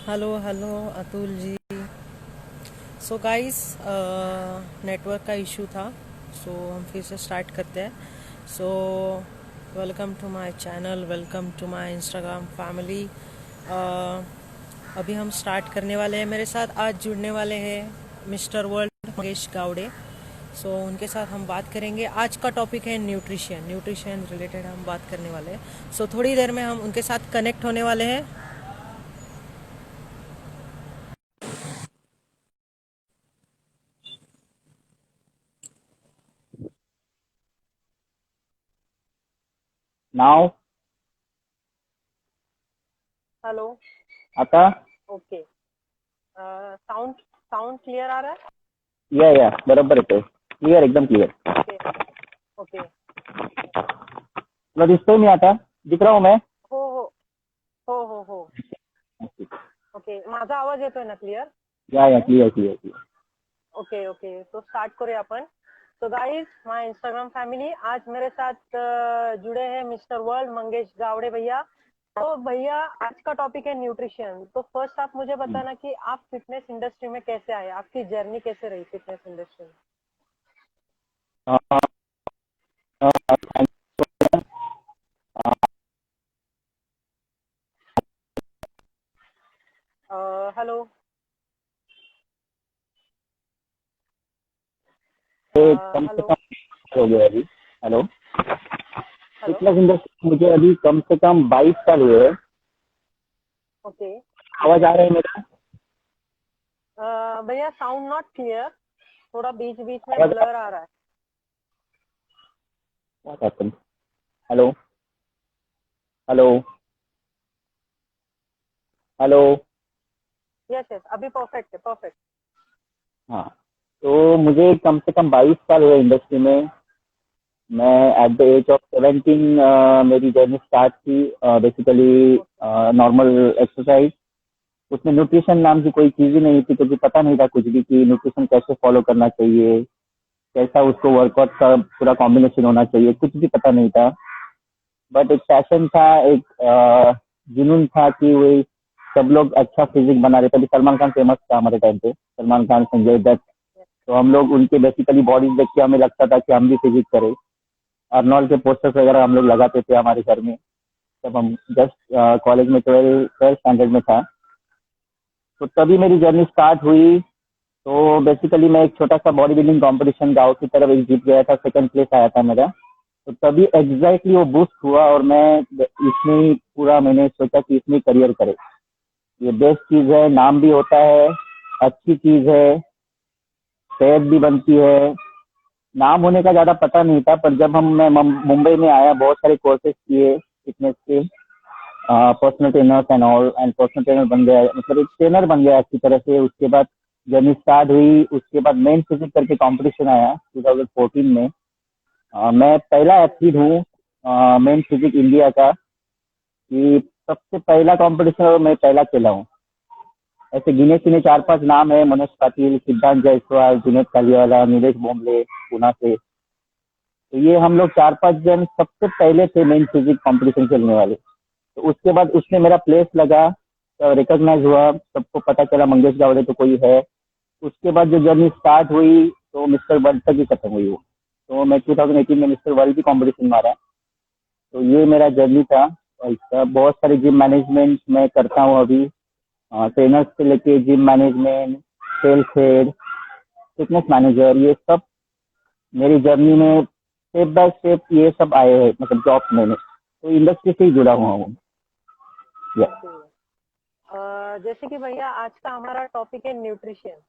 Hello hello Atul ji. So guys, network का issue था। So हम फिर से स्टार्ट करते हैं। So welcome to my channel, welcome to my Instagram family. अभी हम स्टार्ट करने वाले हैं। मेरे साथ आज जुड़ने वाले हैं मिस्टर वर्ल्ड मंगेश गावड़े। सो उनके साथ हम बात करेंगे। आज का टॉपिक है न्यूट्रिशन। न्यूट्रिशन रिलेटेड हम बात करने वाले हैं। सो थोड़ी देर में हम उनके साथ कनेक्ट होने वाले हैं। नाव हेलो। आता ओके। साउंड साउंड क्लियर आ रहा है? या बरोबर येतोय. क्लिअर, एकदम क्लिअर. Okay okay. तुला दिसतोय मी आता? दिख रहा हूं मैं? हो हो हो. ओके, माझा आवाज येतोय ना क्लिअर? या clear clear clear. Okay okay, तो स्टार्ट करूया आपण. तो गाइस, माय इंस्टाग्राम फैमिली, आज मेरे साथ जुड़े हैं मिस्टर वर्ल्ड मंगेश गावड़े भैया। तो भैया, आज का टॉपिक है न्यूट्रिशन। तो फर्स्ट आप मुझे बताना कि आप फिटनेस इंडस्ट्री में कैसे आए, आपकी जर्नी कैसे रही फिटनेस इंडस्ट्री में? हेलो कम से हेलो कम हो गया अभी. हेलो. हेलो. फिटनेस इंडस्ट्री मुझे अभी कम से कम 22 साल हुए हैं. ओके. आवाज आ रहा है मेरा? भैया, साउंड नॉट क्लियर, थोड़ा बीच बीच में आवाज ब्लर आ रहा है. Hello hello hello. Yes yes, अभी परफेक्ट है, परफेक्ट. हाँ. तो मुझे कम से कम 22 साल हुए इंडस्ट्री में. मैं एट द एज ऑफ 17 मेरी जर्नी स्टार्ट की. Basically normal exercise. उसमें न्यूट्रिशन नाम की कोई चीज ही नहीं थी, क्योंकि पता नहीं था कुछ भी कि न्यूट्रिशन कैसे फॉलो करना चाहिए, कैसा उसको वर्कआउट का पूरा कॉम्बिनेशन होना चाहिए, कुछ भी पता नहीं था. बट एक पैशन था, एक जुनून था कि वही सब लोग अच्छा फिजिक बना रहे थे. अभी सलमान खान फेमस था हमारे टाइम पे, सलमान खान, संजय दत्त. तो हम लोग उनके बेसिकली बॉडीज देख के हमें लगता था कि हम भी फिजिक करें. अर्नॉल्ड के पोस्टर्स वगैरह हम लोग लगाते थे हमारे घर में. जब हम जस्ट कॉलेज में 12th स्टैंडर्ड में था, तो तभी मेरी जर्नी स्टार्ट हुई. तो बेसिकली मैं एक छोटा सा बॉडी बिल्डिंग कॉम्पिटिशन गाँव की तरफ एक जीत गया था, सेकंड प्लेस आया था मेरा. तो तभी एग्जैक्टली वो बूस्ट हुआ और मैं इसमें ही पूरा मैंने सोचा कि इसमें करियर करे. ये बेस्ट चीज है, नाम भी होता है, अच्छी चीज है, सेहत भी बनती है. नाम होने का ज्यादा पता नहीं था, पर जब हम मैं मुंबई में आया, बहुत सारे कोर्सेज किए फिटनेस के, personal trainer and all, and personal trainer बन गया, मतलब एक ट्रेनर बन गया अच्छी तरह से. उसके बाद जर्नी स्टार्ट हुई. उसके बाद मेन फिजिक करके कंपटीशन आया 2014 में. मैं पहला एथलीट हूँ मेन फिजिक इंडिया का, कि सबसे पहला कंपटीशन और मैं पहला खेला हूँ. ऐसे गिने चुने चार पांच नाम है: मनोज पाटिल, सिद्धांत जायसवाल, जुनेद कालियाला, नीलेश बोम्बले पुणे से. तो ये हम लोग चार पांच जन सबसे पहले थे मेन फिजिक कंपटीशन खेलने वाले. तो उसके बाद उसने मेरा प्लेस लगा, रिकॉग्नाइज हुआ, सबको पता चला मंगेश गावड़े तो कोई है. उसके बाद जो जर्नी स्टार्ट हुई, तो मिस्टर वर्ल्ड तक ही खत्म हुई वो. तो मैं 2018 में मिस्टर वर्ल्ड की कंपटीशन मारा. तो ये मेरा जर्नी था. और इसका बहुत सारे जिम मैनेजमेंट मैं करता हूँ अभी. ट्रेनर्स से लेके gym management, sales head, fitness manager, ये सब मेरी जर्नी में स्टेप बाय स्टेप ये सब आए हैं, मतलब जॉब मैंने. तो इंडस्ट्री से ही जुड़ा हुआ हूँ. या ओके. जैसे कि भैया, आज का हमारा टॉपिक है न्यूट्रिशन.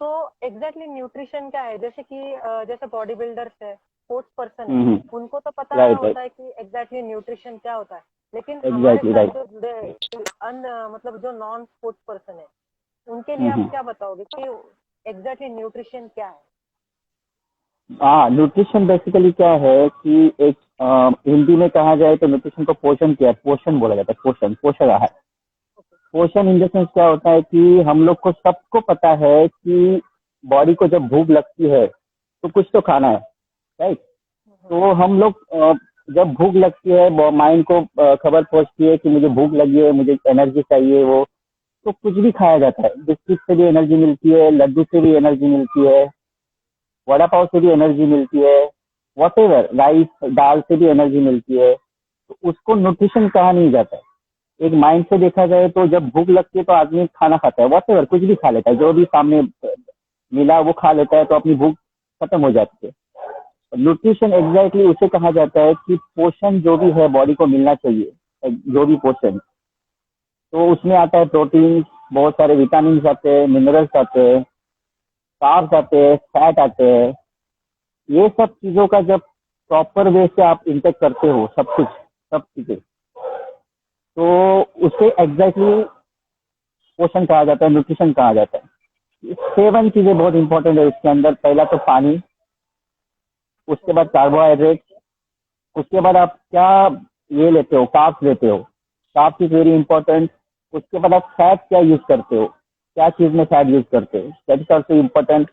तो एग्जैक्टली न्यूट्रिशन क्या है? जैसे कि जैसे बॉडी बिल्डर्स है, स्पोर्ट्स पर्सन है, उनको तो पता राइट राइट. होता है कि एग्जैक्टली न्यूट्रिशन क्या होता है. लेकिन हमारे एग्जैक्टली साथ राइट. जो जुड़े हैं मतलब जो नॉन स्पोर्ट्स पर्सन है, उनके लिए आप क्या बताओगे कि एग्जैक्टली न्यूट्रिशन क्या है? हाँ, न्यूट्रिशन बेसिकली क्या है कि एक हिंदी में कहा जाए तो न्यूट्रिशन को पोषण, क्या है, पोषण बोला जाता है. पोषण, पोषण आहार. पोषण इन द सेंस क्या होता है कि हम लोग को सबको पता है कि बॉडी को जब भूख लगती है तो कुछ तो खाना है, राइट. तो हम लोग जब भूख लगती है, माइंड को खबर पहुंचती है कि मुझे भूख लगी है, मुझे एनर्जी चाहिए, वो तो कुछ भी खाया जाता है। बिस्किट से भी एनर्जी मिलती है, लड्डू से भी एनर्जी मिलती है, वड़ा पाव से भी एनर्जी मिलती है, वॉट एवर, राइस दाल से भी एनर्जी मिलती है। तो उसको न्यूट्रिशन कहा नहीं जाता है। एक माइंड से देखा जाए तो जब भूख लगती है तो आदमी खाना खाता है, वॉट एवर, कुछ भी खा लेता है, जो भी सामने मिला वो खा लेता है, तो अपनी भूख खत्म हो जाती है। न्यूट्रिशन एग्जैक्टली उसे कहा जाता है कि पोषण जो भी है बॉडी को मिलना चाहिए, जो भी पोषण, तो उसमें आता है प्रोटीन, बहुत सारे विटामिन आते हैं, मिनरल्स आते हैं, कार्ब्स आते हैं, फैट आते हैं। ये सब चीजों का जब प्रॉपर वे से आप इंटेक करते हो, सब कुछ, सब चीजें, तो उसे एग्जैक्टली पोषण कहा जाता है, न्यूट्रिशन कहा जाता है। 7 चीजें बहुत इंपॉर्टेंट है इसके अंदर। पहला तो पानी, उसके बाद कार्बोहाइड्रेट, उसके बाद आप क्या ये लेते हो, कार्ब्स लेते हो, कार्ब्स इज वेरी इंपॉर्टेंट। उसके बाद आप फैट क्या यूज करते हो, क्या चीज में फैट यूज करते हो, दैट इज ऑल्सो इम्पोर्टेंट।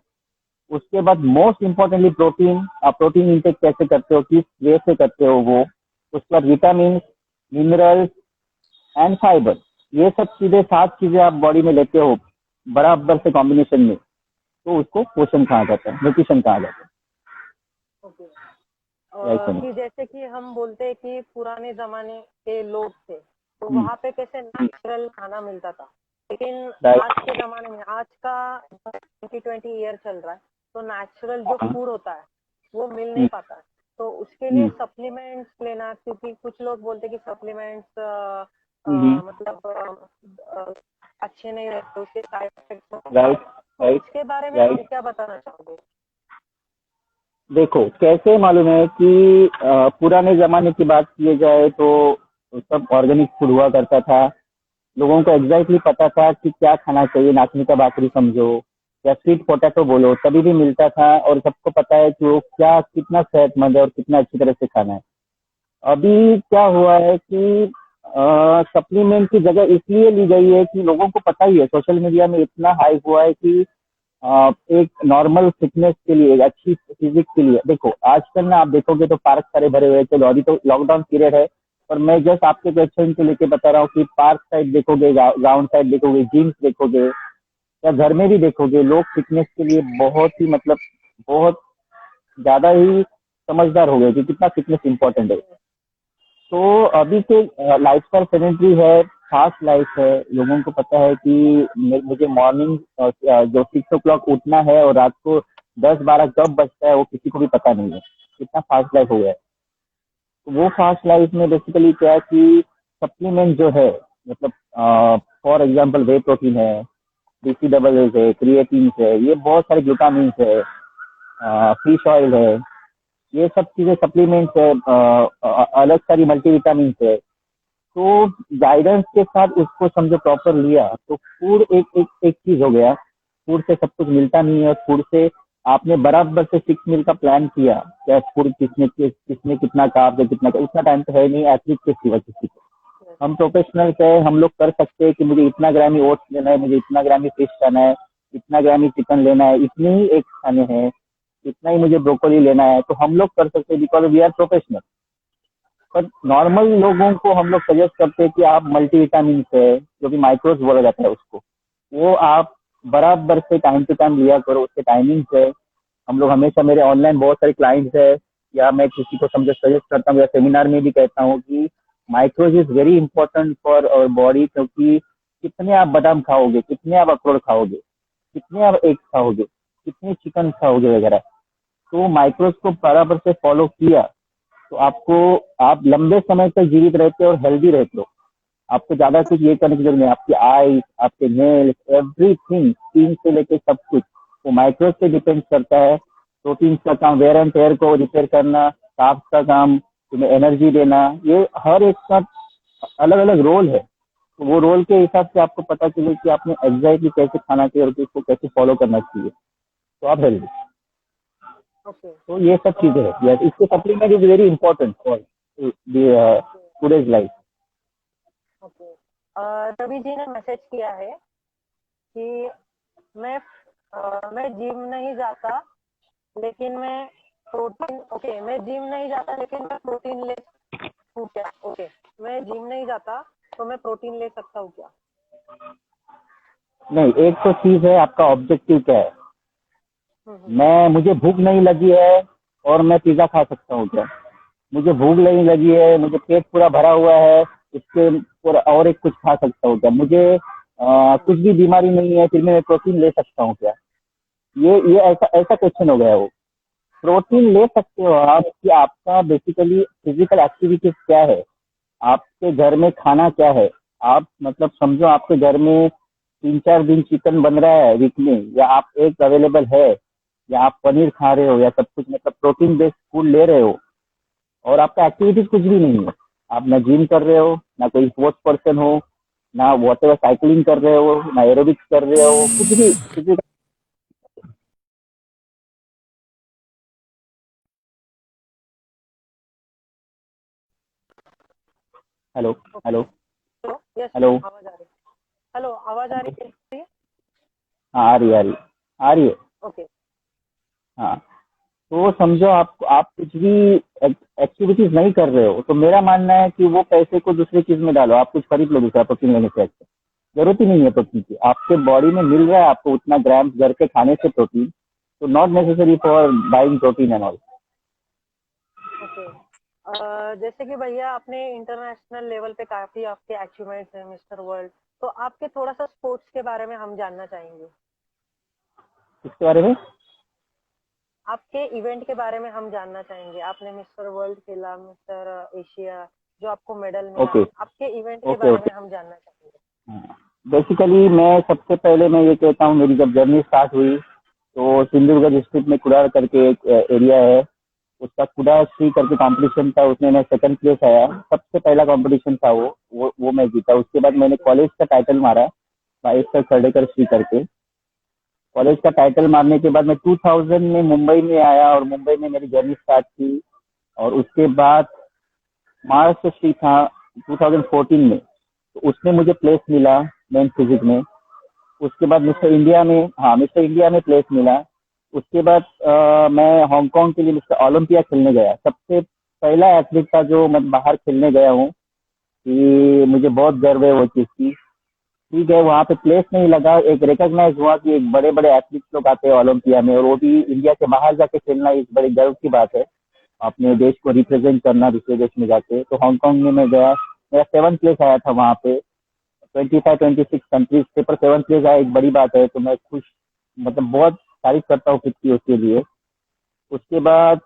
उसके बाद मोस्ट इम्पोर्टेंटली प्रोटीन, आप प्रोटीन इंटेक कैसे करते हो, किस वे से करते हो वो। उसके बाद विटामिन, मिनरल्स एंड फाइबर, ये सब चीजें, 7 चीजें आप बॉडी में लेते हो बराबर से कॉम्बिनेशन में, तो उसको पोषण कहा जाता है, न्यूट्रिशन कहा जाता है। ओके। ऐसे कि में जैसे कि हम बोलते हैं कि पुराने जमाने के लोग थे तो वहाँ पे कैसे नेचुरल खाना मिलता था, लेकिन राइट, आज के जमाने में, आज का 2020 ईयर चल रहा है, तो नेचुरल जो फूड होता है वो मिल नहीं पाता है। तो उसके लिए सप्लीमेंट्स लेना, क्योंकि कुछ लोग बोलते हैं कि सप्लीमेंट्स मतलब अच्छे नहीं रहते, उसके साइड इफेक्ट्स होते हैं। राइट, तो राइट, इसके बारे में आप राइट। क्या बताना चाहोगे? देखो कैसे मालूम है कि पुराने जमाने की बात किए जाए तो सब ऑर्गेनिक फूड हुआ करता था। लोगों को एग्जैक्टली पता था कि क्या खाना चाहिए, नाचनी का बाकरी समझो या स्वीट पोटैटो बोलो, तभी भी मिलता था, और सबको पता है कि वो क्या, कितना सेहतमंद है और कितना अच्छी तरह से खाना है। अभी क्या हुआ है कि सप्लीमेंट की जगह इसलिए ली गई है कि लोगों को पता ही है, सोशल मीडिया में इतना हाइप हुआ है कि एक नॉर्मल फिटनेस के लिए, एक अच्छी फिजिक्स के लिए। देखो आजकल ना आप देखोगे तो पार्क सारे भरे हुए हैं, चलो अभी तो लॉकडाउन पीरियड है, पर मैं जस्ट आपके क्वेश्चन को लेके बता रहा हूँ कि पार्क साइड देखोगे, ग्राउंड साइड देखोगे, जिम्स देखोगे, या घर में भी देखोगे, लोग फिटनेस के लिए बहुत ही, मतलब बहुत ज्यादा ही समझदार हो गए कि कितना फिटनेस इंपॉर्टेंट है। तो अभी के लाइफस्टाइल सेडेंटरी है, फास्ट लाइफ है, लोगों को पता है कि मुझे मॉर्निंग जो 6 o'clock उठना है और रात को 10-12 कब बजता है वो किसी को भी पता नहीं है, कितना फास्ट लाइफ हो गया है। तो वो फास्ट लाइफ में बेसिकली क्या है कि सप्लीमेंट जो है, मतलब फॉर एग्जाम्पल वे प्रोटीन है, डीसी डबल एस है, क्रिएटिन है, ये बहुत सारे ग्लूटामिन है, फिश ऑयल है, ये सब चीजें सप्लीमेंट्स है, अलग सारी मल्टीविटामिन है। तो गाइडेंस के साथ उसको समझो प्रॉपर लिया तो फूड एक एक एक चीज हो गया। फूड से सब कुछ मिलता नहीं है, फूड से आपने बराबर से 6 मील का प्लान किया, क्या फूड किसमें कितना कार्ब है, कितना, उतना टाइम तो है नहीं एथलीट के सिवा किसी को। हम प्रोफेशनल्स है, हम लोग कर सकते हैं कि मुझे इतना ग्राम ही ओट्स लेना है, मुझे इतना ग्राम ही फिश खाना है, इतना ग्राम ही चिकन लेना है, इतने ही एग खाने हैं, इतना ही मुझे ब्रोकोली लेना है, तो हम लोग कर सकते हैं बिकॉज वी आर प्रोफेशनल। पर नॉर्मल लोगों को हम लोग सजेस्ट करते हैं कि आप मल्टीविटामिन है, जो कि माइक्रोज बोला जाता है उसको, वो आप बराबर से टाइम टू टाइम लिया करो, उसके टाइमिंग्स है। हम लोग हमेशा, मेरे ऑनलाइन बहुत सारे क्लाइंट्स है, या मैं किसी को समझो सजेस्ट करता हूँ या सेमिनार में भी कहता हूँ कि माइक्रोज is very important for our body, क्योंकि कितने आप बादाम खाओगे, कितने आप अखरोट खाओगे, कितने आप एग खाओगे, कितने चिकन खाओगे वगैरह, तो माइक्रोज को बराबर से फॉलो किया तो आपको, आप लंबे समय तक जीवित रहते हो और हेल्दी रहते हो। आपको ज्यादा कुछ ये करने की जरूरत नहीं, आपकी आईज, आपके नेल्स, एवरीथिंग, स्किन से लेके सब कुछ वो माइक्रोज पे डिपेंड करता है। प्रोटीन का काम वेयर एंड टेयर को रिपेयर करना, कार्ब्स का काम तुम्हें एनर्जी देना, ये हर एक का अलग अलग रोल है। तो वो रोल के हिसाब से आपको पता चले कि आपने एग्जैक्टली कैसे खाना चाहिए और उसको कैसे फॉलो करना चाहिए, तो आप हेल्दी। ओके। तो ये सब चीजें है, यस, इसके supplement is very important for today's life. Okay. Ravi ji ने मैसेज किया है कि मैं मैं जिम नहीं जाता लेकिन मैं प्रोटीन, ओके, मैं जिम नहीं जाता लेकिन मैं प्रोटीन ले हूँ क्या? ओके, मैं जिम नहीं जाता तो मैं प्रोटीन ले सकता हूँ क्या? नहीं, एक तो चीज है आपका ऑब्जेक्टिव क्या है। हम्म। मुझे भूख नहीं लगी है और मैं पिज्जा खा सकता हूँ क्या? मुझे भूख नहीं लगी है, मुझे पेट पूरा भरा हुआ है, इसके पूरा और एक कुछ खा सकता हूँ क्या? मुझे कुछ भी बीमारी नहीं है, फिर मैं प्रोटीन ले सकता हूँ क्या? ये ऐसा ऐसा क्वेश्चन हो गया वो। प्रोटीन ले सकते हो आप कि आपका बेसिकली फिजिकल एक्टिविटीज क्या है, आपके घर में खाना क्या है। आप मतलब समझो आपके घर में 3-4 दिन चिकन बन रहा है वीक में, या आप एक अवेलेबल है, या आप पनीर खा रहे हो, या सब कुछ मतलब प्रोटीन बेस्ड फूड ले रहे हो, और आपका एक्टिविटीज कुछ भी नहीं है। आप ना जिम कर रहे हो, ना कोई स्पोर्ट्स पर्सन हो, ना वॉट एवर साइकिलिंग कर रहे हो, ना एरोबिक्स कर रहे हो, कुछ भी physical. Hello. Okay. Hello. Hello, yes hello. आवाज आ रही है। हेलो, आवाज आ रही है? हाँ, आ रही है, आ रही है, आ रही है। ओके। हाँ, तो समझो आप कुछ भी एक्टिविटीज नहीं कर रहे हो, तो मेरा मानना है कि वो पैसे को दूसरी चीज में डालो। आप कुछ खरीद लो दूसरा प्रोटीन लेने से अच्छा। जरूरत ही नहीं है प्रोटीन की, आपके बॉडी में मिल रहा है आपको उतना ग्राम घर के खाने से प्रोटीन, तो not necessary for buying protein and all. Okay. जैसे कि भैया अपने इंटरनेशनल लेवल पे काफी आपके अचीवमेंट्स हैं मिस्टर वर्ल्ड, तो आपके थोड़ा सा स्पोर्ट्स के बारे में हम जानना चाहेंगे। इसके बारे में। आपके इवेंट के बारे में हम जानना चाहेंगे। आपने मिस्टर वर्ल्ड खेला, मिस्टर एशिया, जो आपको मेडल मिला, ओके, आपके इवेंट के ओके, बारे ओके। में हम जानना चाहेंगे। बेसिकली मैं सबसे पहले मैं ये कहता हूँ, मेरी जब जर्नी स्टार्ट हुई तो सिंधुदुर्ग डिस्ट्रिक्ट में कुडार करके एक एरिया है, उसका कुडार श्री करके कंपटीशन था, उसमें मैं सेकंड प्लेस आया। सबसे पहला कंपटीशन था वो मैं जीता। उसके बाद मैंने कॉलेज का टाइटल मारा, बाईस तक सर्डेकर श्री करके। कॉलेज का टाइटल मारने के बाद मैं 2000 में मुंबई में आया, और मुंबई में मेरी जर्नी स्टार्ट की। और उसके बाद महाराष्ट्र श्री था 2014 में, तो उसमें मुझे प्लेस मिला मेन फिजिक में। उसके बाद मिस्टर इंडिया में, हाँ, मिस्टर इंडिया में प्लेस मिला। उसके बाद मैं हांगकांग के लिए मिस्टर ओलंपिया खेलने गया। सबसे पहला एथलीट था जो मैं बाहर खेलने गया हूँ, कि मुझे बहुत गर्व है वो चीज़ की। ठीक है, वहाँ पे प्लेस नहीं लगा, एक रिकॉग्नाइज हुआ कि एक बड़े बड़े एथलीट्स लोग आते हैं ओलंपिया में, और वो भी इंडिया के बाहर जाके खेलना एक बड़ी गर्व की बात है, अपने देश को रिप्रेजेंट करना दूसरे देश में जाके। तो हांगकांग में मैं गया, मेरा 7th प्लेस आया था वहाँ पे। 25-26 कंट्रीज थे, पर 7th प्लेस आया, एक बड़ी बात है, तो मैं खुश, मतलब बहुत तारीफ करता हूँ खुद की उसके लिए। उसके बाद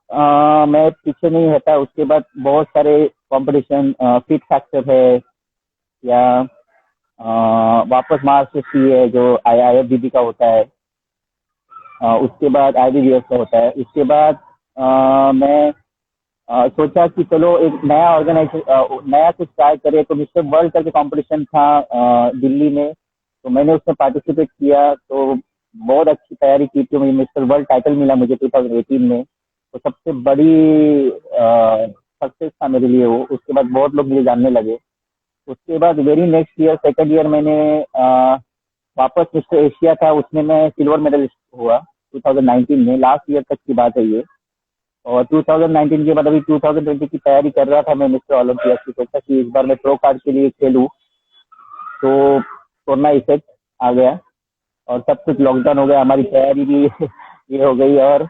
मैं पीछे नहीं हटा। उसके बाद बहुत सारे कंपटीशन, फिट फैक्टर है, या वापस महाराष्ट्र सी है जो IIFBB का होता है, उसके बाद IBBS का होता है। उसके बाद मैं सोचा कि चलो एक नया ऑर्गेनाइजेशन, नया कुछ ट्राई करे, तो मिस्टर वर्ल्ड करके कंपटीशन था दिल्ली में, तो मैंने उसमें पार्टिसिपेट किया। तो बहुत अच्छी तैयारी की थी, मुझे मिस्टर वर्ल्ड टाइटल मिला मुझे 2018 में। तो सबसे बड़ी सक्सेस था मेरे लिए वो। उसके बाद बहुत लोग मुझे जानने लगे। उसके बाद very next year, second year, मैंने वापस मिस्टर एशिया था, उसमें मैं सिल्वर मेडलिस्ट हुआ 2019 में। लास्ट ईयर तक की बात है ये। और 2019 के बाद अभी 2020 की तैयारी कर रहा था मैं मिस्टर ओलंपिया की। सोचा कि इस बार मैं प्रो कार्ड के लिए खेलूं, तो कोरोना इफेक्ट आ गया और सब कुछ लॉकडाउन हो गया, हमारी तैयारी भी ये हो गई। और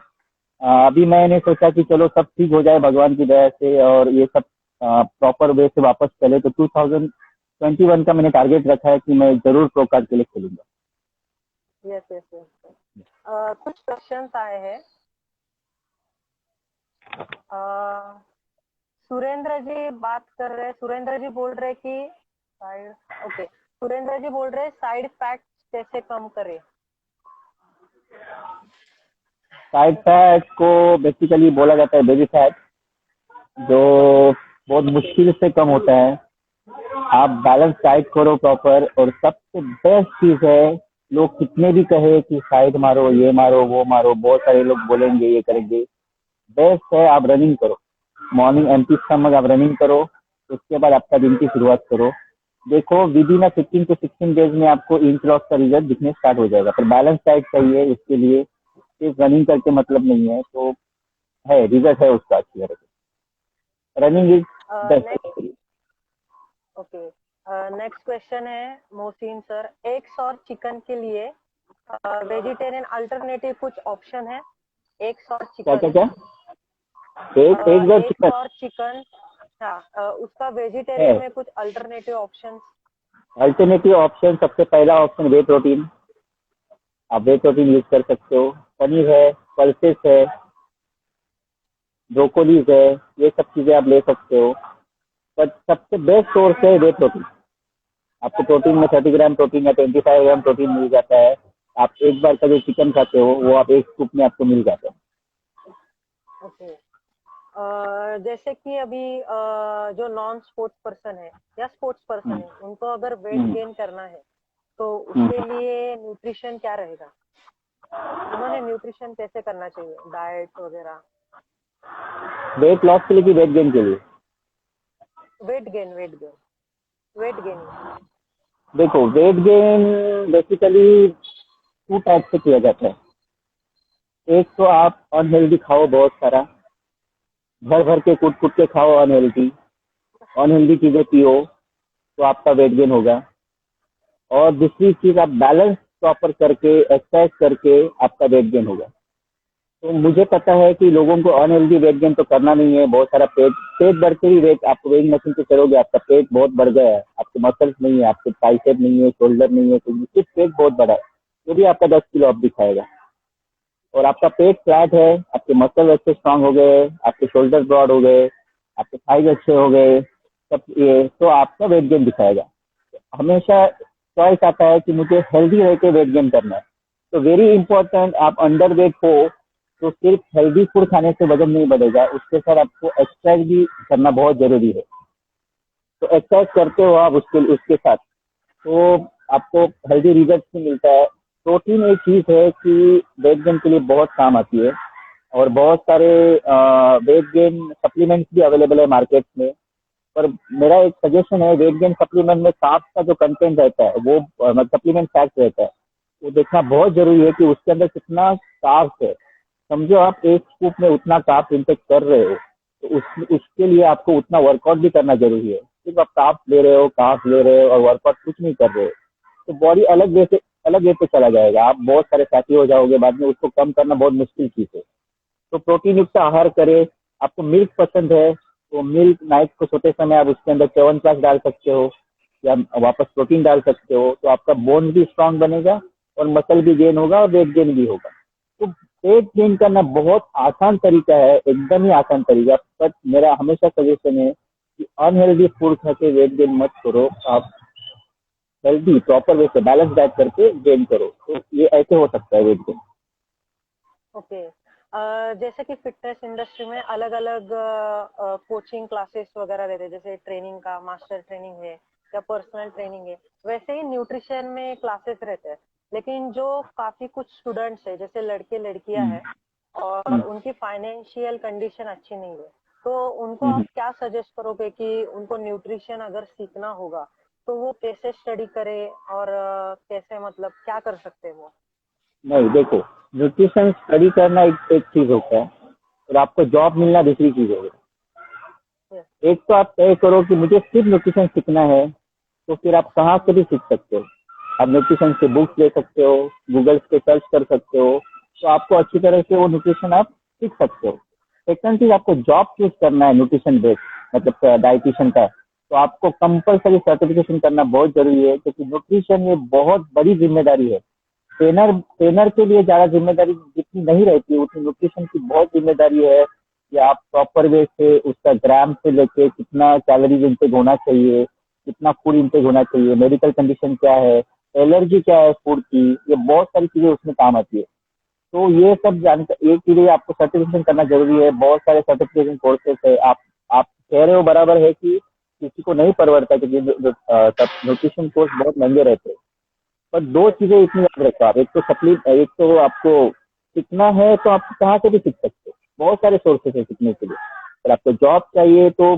अभी मैंने सोचा कि चलो सब ठीक हो जाए भगवान की दया से, और ये सब प्रॉपर वे से वापस चले। तो 2021 का मैंने टारगेट रखा है कि मैं जरूर प्रो कार्ड के लिए खेलूंगा। Yes yes yes. कुछ क्वेश्चंस आए हैं। सुरेंद्र जी बात कर रहे हैं। सुरेंद्र जी बोल रहे कि साइड, ओके, सुरेंद्र जी बोल रहे साइड फैक्ट्स कैसे कम करें। साइड फैट को बेसिकली बोला जाता है बेबी फैट, जो बहुत मुश्किल से कम होता है। आप बैलेंस डाइट करो प्रॉपर, और सबसे बेस्ट चीज है, लोग कितने भी कहे कि साइड मारो, ये मारो, वो मारो, बहुत सारे लोग बोलेंगे ये करेंगे, बेस्ट है आप रनिंग करो। मॉर्निंग एम्प्टी स्टमक आप रनिंग करो, उसके बाद आपका दिन की शुरुआत करो। देखो विद इन 15 to 16 डेज में आपको इंच लॉस का रिजल्ट दिखने स्टार्ट हो जाएगा। पर बैलेंस डाइट चाहिए उसके लिए, सिर्फ रनिंग करके मतलब नहीं है। तो है, रिजल्ट है उसका अच्छी तरह से। Running is next, best. Okay, next question है मोहसिन सर, एग्स और चिकन के लिए वेजिटेरियन अल्टरनेटिव कुछ ऑप्शन है? एग्स और क्या क्या चिकन, क्या? एक और एग्स चिकन और चिकन, हाँ, उसका वेजिटेरियन है। में कुछ अल्टरनेटिव ऑप्शन? अल्टरनेटिव ऑप्शन, सबसे पहला ऑप्शन वे प्रोटीन। आप वे प्रोटीन यूज कर सकते हो। पनीर है, पल्सेस है, ब्रोकोलीज है, ये सब चीजें आप ले सकते हो। पर सबसे बेस्ट सोर्स है वे प्रोटीन। आपको प्रोटीन में 30 ग्राम प्रोटीन या 25 ग्राम प्रोटीन मिल जाता है। आप एक बार का जो चिकन खाते हो वो आप एक स्कूप में आपको मिल जाता है। ओके। जैसे कि अभी जो नॉन स्पोर्ट्स पर्सन है या स्पोर्ट्स पर्सन हम्म, है, उनको अगर वेट हम्म, गेन करना है तो उसके हम्म। लिए न्यूट्रिशन क्या रहेगा? उन्होंने न्यूट्रिशन कैसे करना चाहिए, डाइट वगैरह? वेट लॉस के लिए कि वेट गेन के लिए? Weight gain, weight gain, weight gaining. देखो, weight gain basically two type से किया जाता है। एक तो आप अनहेल्दी खाओ बहुत सारा, भर भर के कूट कूट के खाओ अनहेल्दी, अनहेल्दी चीजें पियो, तो आपका वेट गेन होगा। और दूसरी चीज, आप बैलेंस प्रॉपर करके एक्सरसाइज करके आपका वेट गेन होगा। तो मुझे पता है कि लोगों को अनहेल्दी वेट गेन तो करना नहीं है। बहुत सारा पेट पेट बढ़ के ही वेट, आप वेइंग मशीन पे चलोगे आपका पेट बहुत बढ़ गया है, आपके मसल्स नहीं है, आपके ट्राइसेप नहीं है, शोल्डर नहीं है, तो सिर्फ पेट बहुत बड़ा है, तो भी आपका 10 किलो अप दिखाएगा। और आपका पेट फ्लैट है, आपके मसल अच्छे स्ट्रांग हो गए, आपके शोल्डर ब्रॉड हो गए, आपके थाइज अच्छे हो गए, सब ये तो आपका वेट गेन दिखाएगा। हमेशा चॉइस आता है कि मुझे हेल्दी रह के वेट गेन करना है। तो वेरी इंपॉर्टेंट, आप अंडर वेट हो तो सिर्फ हेल्दी फूड खाने से वजन नहीं बढ़ेगा, उसके साथ आपको एक्सरसाइज भी करना बहुत जरूरी है। तो एक्सरसाइज करते हो आप उसके उसके साथ, तो आपको हेल्दी रिजल्ट भी मिलता है। प्रोटीन एक चीज है कि वेट गेन के लिए बहुत काम आती है। और बहुत सारे वेट गेन सप्लीमेंट्स भी अवेलेबल है मार्केट में। पर मेरा एक सजेशन है, वेट गेन सप्लीमेंट में कार्ब्स का जो कंटेंट रहता है वो सप्लीमेंट फैक्ट रहता है, वो देखना बहुत जरूरी है कि उसके अंदर कितना कार्ब्स है। समझो आप एक स्कूप में उतना कार्ब्स इंटेक कर रहे हो, तो उसके लिए आपको उतना वर्कआउट भी करना जरूरी है। सिर्फ आप कार्ब्स ले रहे हो और वर्कआउट कुछ नहीं कर रहे हो, तो बॉडी अलग वे पे चला जाएगा, आप बहुत सारे फैटी हो जाओगे बाद में, उसको कम करना बहुत मुश्किल चीज है। तो प्रोटीन युक्त आहार करें। आपको मिल्क पसंद है तो मिल्क नाइट को सोते समय आप उसके अंदर च्यवनप्राश डाल सकते हो या वापस प्रोटीन डाल सकते हो, तो आपका बोन भी स्ट्रांग बनेगा और मसल भी गेन होगा और वेट गेन भी होगा। तो वेट गेन करना बहुत आसान तरीका है, एकदम ही आसान तरीका। बट मेरा हमेशा सजेशन है कि अनहेल्दी फूड खा के वेट गेन मत करो, आप हेल्दी प्रॉपर वे से बैलेंस डाइट करके गेन करो, तो ये ऐसे हो सकता है वेट गेन। ओके। जैसे कि फिटनेस इंडस्ट्री में अलग अलग कोचिंग क्लासेस वगैरह रहते हैं, जैसे ट्रेनिंग का मास्टर ट्रेनिंग है या पर्सनल ट्रेनिंग है, वैसे ही न्यूट्रिशन में क्लासेस रहते हैं। लेकिन जो काफी कुछ स्टूडेंट्स है, जैसे लड़के लड़कियां हैं और हम्म, उनकी फाइनेंशियल कंडीशन अच्छी नहीं है, तो उनको आप हम्म। क्या सजेस्ट करोगे कि उनको न्यूट्रिशन अगर सीखना होगा तो वो कैसे स्टडी करे और कैसे, मतलब क्या कर सकते हैं वो? नहीं, देखो, न्यूट्रिशन स्टडी करना एक चीज होता है और आपको जॉब मिलना दूसरी चीज होगी। Yes. एक तो आप तय करो कि मुझे सिर्फ न्यूट्रिशन सीखना है, तो फिर आप कहाँ से भी सीख सकते हो। आप न्यूट्रिशन से बुक्स ले सकते हो, गूगल पे सर्च कर सकते हो, तो आपको अच्छी तरह से वो न्यूट्रिशन आप सीख सकते हो। सेकंड चीज, आपको जॉब चूज करना है न्यूट्रिशन बेस्ड, मतलब डाइटिशियन का, तो आपको कंपलसरी सर्टिफिकेशन करना बहुत जरूरी है, क्योंकि न्यूट्रिशन ये बहुत बड़ी जिम्मेदारी है। ट्रेनर ट्रेनर के लिए ज्यादा जिम्मेदारी जितनी नहीं रहती, उतनी न्यूट्रिशन की बहुत जिम्मेदारी है कि आप प्रॉपर वे से उसका ग्राम से लेके कितना कैलोरीज इंटेक होना चाहिए, कितना फूड इंटेक होना चाहिए, मेडिकल कंडीशन क्या है, एलर्जी क्या है फूड की, ये बहुत सारी चीजें उसमें काम आती है। तो ये सब जानकर एक के लिए आपको सर्टिफिकेशन करना जरूरी है। बहुत सारे सर्टिफिकेशन कोर्सेस है। आप कह रहे हो बराबर है कि किसी को नहीं परवड़ता, क्योंकि न्यूट्रिशन कोर्स बहुत महंगे रहते हैं। पर दो चीजें इतनी याद रखो आप, एक तो आपको सीखना है तो आप कहाँ से भी सीख सकते हो, बहुत सारे सोर्सेस है सीखने के लिए। अगर आपको जॉब चाहिए तो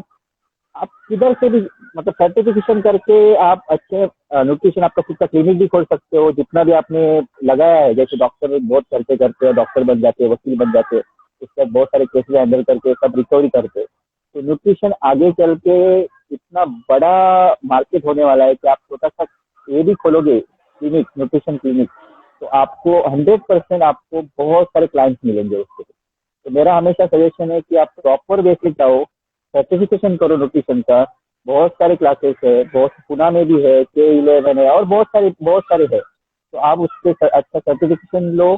आप किधर से भी, मतलब सर्टिफिकेशन करके आप अच्छे न्यूट्रिशन, आपका खुद का क्लिनिक भी खोल सकते हो। जितना भी आपने लगाया है, जैसे डॉक्टर बहुत खर्चे करते हैं, डॉक्टर बन जाते हैं, वकील बन जाते हैं, उसके बाद बहुत सारे केसेस हैंडल करके सब रिकवरी करते हैं। तो न्यूट्रिशन आगे चल के इतना बड़ा मार्केट होने वाला है कि आप छोटा सा ये भी खोलोगे क्लिनिक, न्यूट्रिशन क्लिनिक, तो आपको 100% आपको बहुत सारे क्लाइंट्स मिलेंगे उसके। तो मेरा हमेशा सजेशन है कि आप प्रॉपर बेसिक जाओ, सर्टिफिकेशन करो न्यूट्रिशन का। बहुत सारे क्लासेस है, बहुत पुणे में भी है, K11 है, और बहुत सारे है। तो आप उससे अच्छा सर्टिफिकेशन लो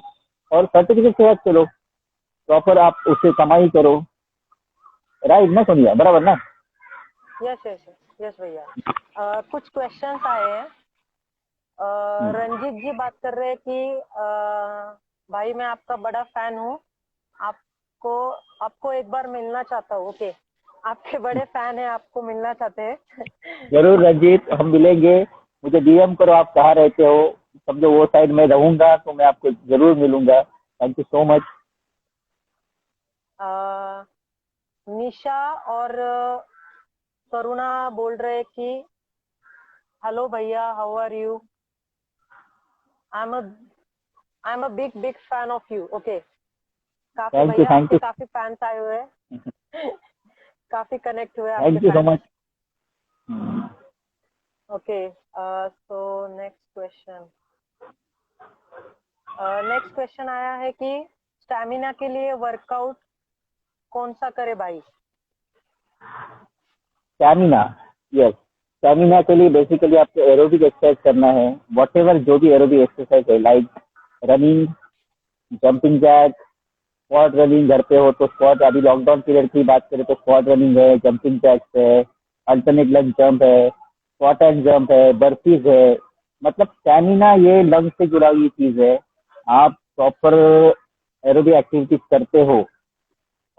और सर्टिफिकेट के साथ चलो, प्रॉपर आप उससे कमाई करो। राइट ना सोनिया, बराबर ना? यस यस यस भैया। कुछ क्वेश्चंस आए हैं। रंजीत जी बात कर रहे हैं कि भाई मैं आपका बड़ा फैन हूँ, आपको आपको एक बार मिलना चाहता हूँ। ओके, आपके बड़े फैन हैं, आपको मिलना चाहते हैं। जरूर रंजीत, हम मिलेंगे। मुझे डीएम करो आप कहाँ रहते हो, समझो वो साइड में रहूंगा तो मैं आपको जरूर मिलूंगा। Thank you so much. Nisha और करुणा बोल रहे कि हेलो भैया, how are you, I am a big fan of you. Okay, काफी थैंक यू, भैया थैंक आपके यू, काफी फैंस आए हुए हैं। काफी कनेक्ट हुए आपके thank you so fans. Much. Okay, so next question आया है कि स्टैमिना के लिए वर्कआउट कौन सा करे भाई? स्टैमिना, यस, स्टैमिना के लिए बेसिकली आपको एरोबिक एक्सरसाइज करना है। वॉट एवर जो भी एरोबिक एक्सरसाइज है, like running, jumping jack, squat running, घर पे हो तो स्क्वाट, अभी लॉकडाउन पीरियड की बात करें तो स्क्वाट रनिंग है, जंपिंग जैक्स है, अल्टरनेट लंज जंप है, स्क्वाट एंड जंप है, बर्फीज है। मतलब स्टैमिना ये लंग से जुड़ा हुई चीज है। आप प्रॉपर एरोबिक एक्टिविटीज करते हो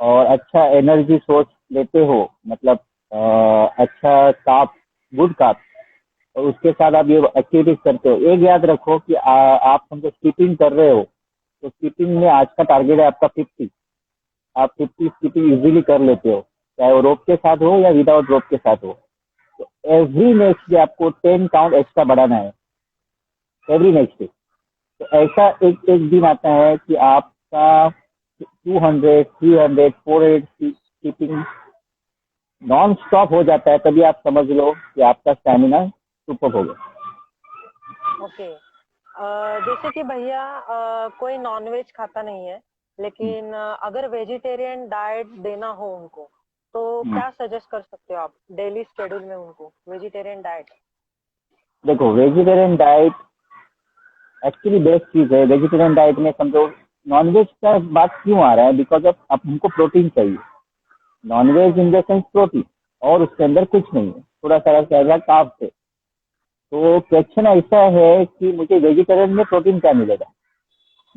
और अच्छा एनर्जी सोर्स लेते हो, मतलब अच्छा काप, गुड काप, और उसके साथ आप ये एक्टिविटीज करते हो। एक याद रखो कि आप समझो स्कीपिंग कर रहे हो, तो स्कीपिंग में आज का टारगेट है आपका 50। आप 50 स्कीपिंग इजीली कर लेते हो, चाहे वो रोप के साथ हो या विदाउट रोप के साथ हो। तो एवरी नेक्स्ट डे आपको 10 काउंट एक्स्ट्रा बढ़ाना है, एवरी नेक्स्ट डे। तो ऐसा एक एक दिन आता है कि आपका 200, 300, 400 स्कीपिंग नॉन स्टॉप हो जाता है, तभी आप समझ लो कि आपका स्टैमिना सुपर हो गया। ओके, जैसे कि भैया कोई नॉनवेज खाता नहीं है, लेकिन अगर वेजिटेरियन डाइट देना हो उनको, तो क्या सजेस्ट कर सकते हो आप डेली शेड्यूल में उनको वेजिटेरियन डाइट? देखो, वेजिटेरियन डाइट एक्चुअली बेस्ट चीज है। वेजिटेरियन डाइट में समझो नॉनवेज का बात क्यों आ रहा है, बिकॉज ऑफ अब हमको प्रोटीन चाहिए। Nonveg in the sense protein, और उसके अंदर कुछ नहीं है, थोड़ा सा कह रहा कार्ब से। तो क्वेश्चन ऐसा है कि मुझे वेजिटेरियन में प्रोटीन क्या मिलेगा?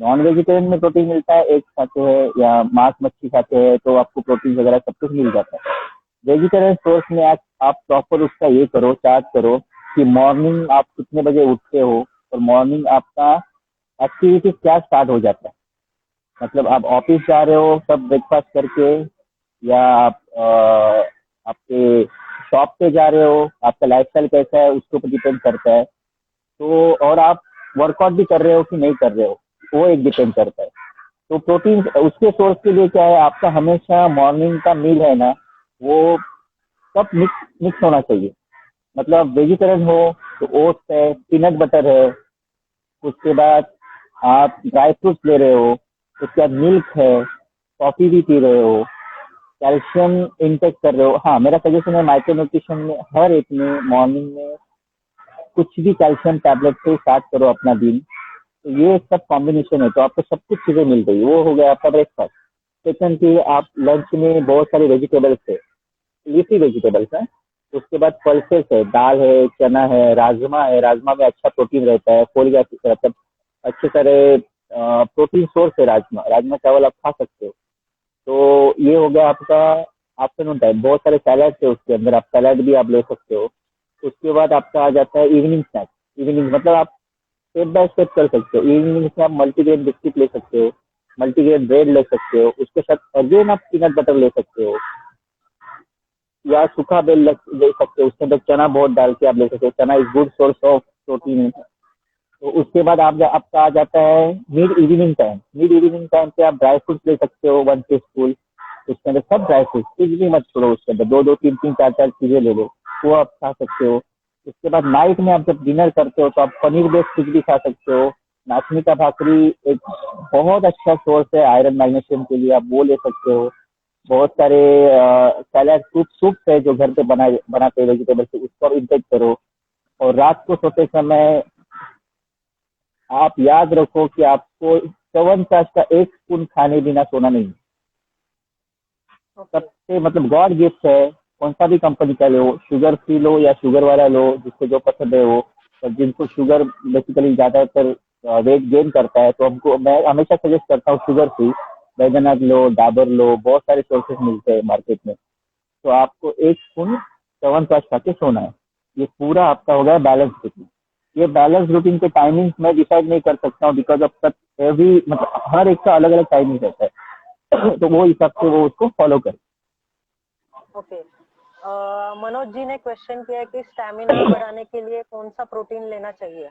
नॉन वेजिटेरियन में प्रोटीन मिलता है, एग खाते हैं या मांस मच्छी खाते हैं तो आपको प्रोटीन वगैरह सब कुछ मिल जाता है। वेजिटेरियन सोर्स में आप प्रॉपर उसका ये करो, चार्ट करो कि मॉर्निंग आप कितने बजे उठते हो और मॉर्निंग आपका एक्टिविटी क्या स्टार्ट हो जाता है। मतलब आप ऑफिस जा रहे हो सब ब्रेकफास्ट करके, या आप आपके शॉप पे जा रहे हो, आपका लाइफस्टाइल कैसा है उसके ऊपर डिपेंड करता है। तो और आप वर्कआउट भी कर रहे हो कि नहीं कर रहे हो, वो एक डिपेंड करता है। तो प्रोटीन उसके सोर्स के लिए क्या है, आपका हमेशा मॉर्निंग का मील है ना, वो सब मिक्स मिक्स होना चाहिए। मतलब वेजिटेरियन हो तो ओट्स है, पीनट बटर है, उसके बाद आप ड्राई फ्रूट्स ले रहे हो, उसके बाद मिल्क है, कॉफी भी पी रहे हो, कैल्शियम इंटेक कर रहे हो। हाँ, मेरा सजेशन है माइक्रो न्यूट्रिशन में हर एक में मॉर्निंग में कुछ भी कैल्शियम टैबलेट से स्टार्ट करो अपना दिन। तो ये सब कॉम्बिनेशन है तो आपको सब कुछ चीजें मिल गई। वो हो गया आपका ब्रेकफास्ट। सेकंड की आप लंच में बहुत सारे वेजिटेबल्स है, लीफी वेजिटेबल्स है। उसके बाद पल्सेस है, दाल है, चना है, राजमा है। राजमा में अच्छा प्रोटीन रहता है, फोलिक एसिड, मतलब अच्छे सारे प्रोटीन सोर्स है राजमा। राजमा चावल आप खा सकते हो। तो ये हो गया आपका आफ्टरनून टाइम। बहुत सारे सैलड है उसके अंदर, आप सैलड भी आप ले सकते हो। उसके बाद आपका आ जाता है इवनिंग स्नैक्स। इवनिंग मतलब आप स्टेप बाय स्टेप कर सकते हो। इवनिंग में आप मल्टीग्रेन बिस्किट ले सकते हो, मल्टीग्रेन ब्रेड ले सकते हो, उसके साथ अगेन आप पीनट बटर ले सकते हो, या सूखा बेल ले सकते हो। उसके अंदर चना बहुत डाल के आप ले सकते हो। चना is good source of protein. तो उसके बाद आपका आ जाता है mid evening time. Mid evening time पे आप ड्राई फ्रूट्स ले सकते हो 1 टी स्पून। उसके अंदर सब ड्राई फ्रूट्स, कुछ भी मत छोड़ो। उसके अंदर दो दो तीन तीन चार चार चीजें ले लो। वो आप खा सकते हो। उसके बाद नाइट में आप जब डिनर करते हो तो आप पनीर बेस्ड कुछ भी खा सकते हो। नाचनी का भाकरी एक बहुत अच्छा सोर्स है आयरन मैग्नीशियम के लिए, आप वो ले सकते हो। बहुत सारे सैलाड सूप्स है जो घर पे बनाते हैं वेजिटेबल से, उसको इंटेक करो। और रात को सोते समय आप याद रखो कि आपको च्यवनप्राश का एक स्पून खाने बिना सोना नहीं है। ओके। सबसे मतलब गॉड गिफ्ट है। कौन सा भी कंपनी का लो, शुगर फ्री लो या शुगर वाला लो, जिसको जो पसंद है वो। और जिनको शुगर बेसिकली ज्यादातर वेट गेन करता है तो हमको मैं हमेशा सजेस्ट करता हूँ शुगर फ्री। बैद्यनाथ लो, डाबर लो, बहुत सारे सोर्सेस मिलते हैं मार्केट में। तो आपको एक स्पून च्यवनप्राश खा के सोना है। ये पूरा आपका हो गया बैलेंस रूटीन। ये बैलेंस रूटीन के टाइमिंग्स मैं डिसाइड नहीं कर सकता हूँ, बिकॉज ऑफ एवरी मतलब हर एक का अलग अलग टाइमिंग रहता है। तो वो हिसाब से वो उसको फॉलो करे। ओके। मनोज जी ने क्वेश्चन किया है कि स्टैमिना बढ़ाने के लिए कौन सा प्रोटीन लेना चाहिए?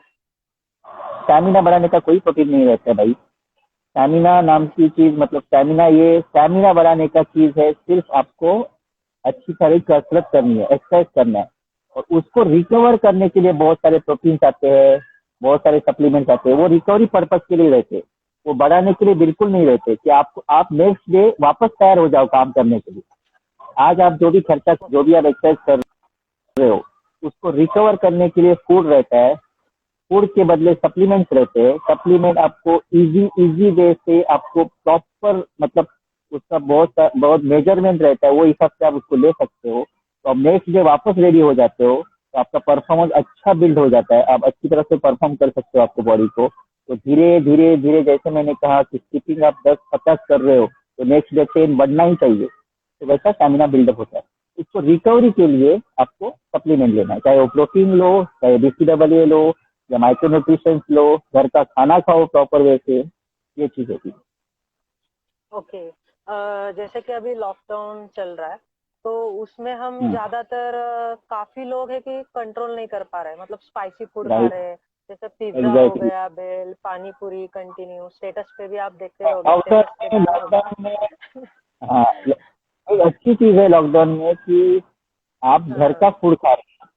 स्टैमिना बढ़ाने का कोई प्रोटीन नहीं रहता है भाई। स्टैमिना नाम की चीज मतलब स्टैमिना बढ़ाने का चीज है, सिर्फ आपको अच्छी तरह कसरत करनी है, एक्सरसाइज करना है। और उसको रिकवर करने के लिए बहुत सारे प्रोटीन्स आते हैं, बहुत सारे सप्लीमेंट्स आते हैं, वो रिकवरी पर्पज के लिए रहते हैं। वो बढ़ाने के लिए बिल्कुल नहीं रहते कि आप नेक्स्ट डे वापस तैयार हो जाओ काम करने के लिए। आज आप जो भी खर्चा, जो भी आप एक्सरसाइज कर रहे हो, उसको रिकवर करने के लिए फूड रहता है। फूड के बदले सप्लीमेंट्स रहते हैं। सप्लीमेंट आपको इजी इजी वे से आपको प्रॉपर मतलब उसका बहुत बहुत मेजरमेंट रहता है, वो हिसाब से आप उसको ले सकते हो। तो आप नेक्स्ट डे वापस रेडी हो जाते हो, तो आपका परफॉर्मेंस अच्छा बिल्ड हो जाता है, आप अच्छी तरह से परफॉर्म कर सकते हो आपको बॉडी को। तो धीरे धीरे धीरे जैसे मैंने कहा कि स्किपिंग आप 10-50 कर रहे हो तो नेक्स्ट डे 10 बढ़ना ही चाहिए। तो वैसा स्टैमिना बिल्डअप होता है। इसको रिकवरी के लिए आपको सप्लीमेंट लेना है, चाहे वो प्रोटीन लो, चाहे BCAA लो, या माइक्रो न्यूट्रिशन लो, घर का खाना खाओ प्रॉपर वे से, ये चीज होती है। ओके। जैसे कि अभी लॉकडाउन चल रहा है तो उसमें हम ज्यादातर काफी लोग है कि कंट्रोल नहीं कर पा रहे हैं, मतलब स्पाइसी फूड खा राइट, रहे हैं। जैसे पिज्जा हो एग्जैक्टली। गया, बेल, पानी पूरी कंटिन्यू। स्टेटस पे भी आप देखते रहोगे, स्टेटस पे लॉकडाउन डाला होगा। लॉकडाउन में हाँ, एक अच्छी चीज है लॉकडाउन में कि आप घर हाँ। का फूड खा रहे हैं।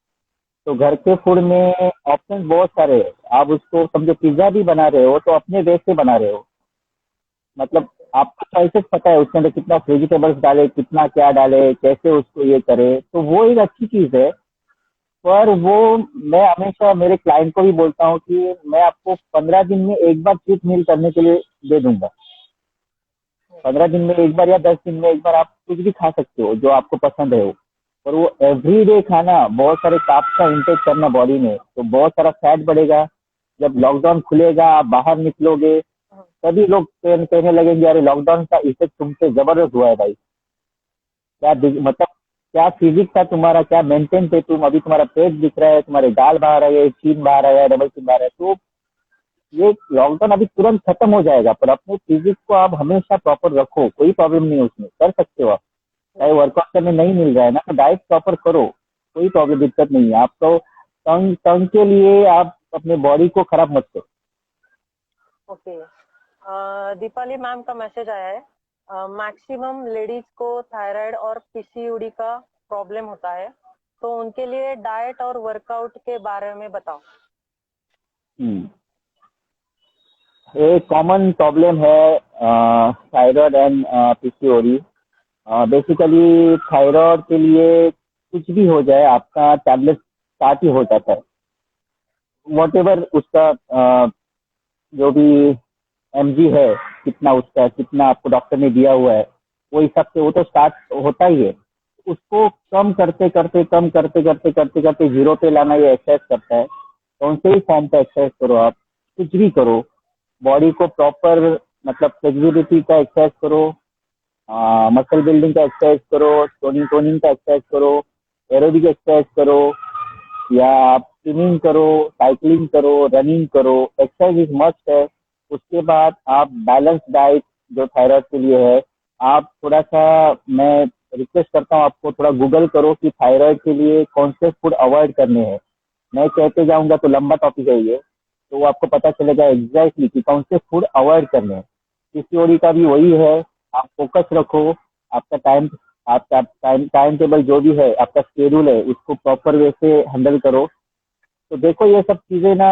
तो घर के फूड में ऑप्शन बहुत सारे हैं। आप उसको समझो पिज्जा भी बना रहे हो तो अपने वे से बना रहे हो, मतलब आपको चॉइसेस पता है उसके अंदर कितना वेजिटेबल्स डाले, कितना क्या डाले, कैसे उसको ये करे, तो वो एक अच्छी चीज है। पर वो मैं हमेशा मेरे क्लाइंट को भी बोलता हूँ कि मैं आपको 15 दिन में एक बार चीट मील करने के लिए दे दूंगा। 15 दिन में एक बार या 10 दिन में एक बार आप कुछ भी खा सकते हो जो आपको पसंद है वो। पर वो एवरीडे खाना, बहुत सारे कार्ब्स का इंटेक करना बॉडी में, तो बहुत सारा फैट बढ़ेगा। जब लॉकडाउन खुलेगा आप बाहर निकलोगे तभी लोग कहने लगेंगे अरे लॉकडाउन का इफेक्ट तुम पे जबरदस्त हुआ है भाई। मतलब क्या फिजिक था तुम्हारा, क्या मेंटेन थे तुम, अभी तुम्हारा पेट दिख रहा है, तुम्हारे गाल बाहर आ गए, चीन बाहर आ गया, डबल चीन बाहर है। तो ये लॉकडाउन अभी तुरंत खत्म हो जाएगा, पर अपने फिजिक को आप हमेशा प्रॉपर रखो, कोई प्रॉब्लम नहीं है उसमें, कर सकते हो आप। चाहे वर्कआउट करने नहीं मिल रहा है ना तो डाइट प्रॉपर करो, कोई प्रॉब्लम दिक्कत नहीं है आपको। तंग तंग के लिए आप अपने बॉडी को खराब मत करो। ओके। दीपाली मैम का मैसेज आया है। मैक्सिमम लेडीज को थायराइड और पीसीओडी का प्रॉब्लम होता है, तो उनके लिए डाइट और वर्कआउट के बारे में बताओ। एक कॉमन प्रॉब्लम है thyroid and PCOD. Basically thyroid के लिए कुछ भी हो जाए आपका टैबलेट स्टार्ट ही हो जाता है। वॉट एवर उसका जो भी एमजी है, कितना उसका कितना आपको डॉक्टर ने दिया हुआ है वो हिसाब से वो तो स्टार्ट होता ही है। उसको कम करते करते जीरो पे लाना ये एक्सरसाइज करता है। कौन से ही फॉर्म का एक्सरसाइज करो आप, कुछ भी करो, बॉडी को प्रॉपर मतलब फ्लेक्सिबिलिटी का एक्सरसाइज करो, मसल बिल्डिंग का एक्सरसाइज करो, टोनिंग टोनिंग का एक्सरसाइज करो, एरोबिक एक्सरसाइज करो, या आप स्विमिंग करो, साइकिलिंग करो, रनिंग करो, एक्सरसाइज इज मस्ट है। उसके बाद आप बैलेंस डाइट जो थायराइड के लिए है, आप थोड़ा सा, मैं रिक्वेस्ट करता हूँ आपको थोड़ा गूगल करो कि थायराइड के लिए कौन से फूड अवॉइड करने हैं। मैं कहते जाऊंगा तो लंबा टॉपिक है ये, तो वो आपको पता चलेगा एग्जैक्टली कि कौन से फूड अवॉइड करने हैं। पीसीओडी का भी वही है, आप फोकस रखो, आपका टाइम आपका टाइम टाइम टेबल जो भी है, आपका शेड्यूल है, उसको प्रॉपर वे से हैंडल करो। तो देखो ये सब चीजें ना,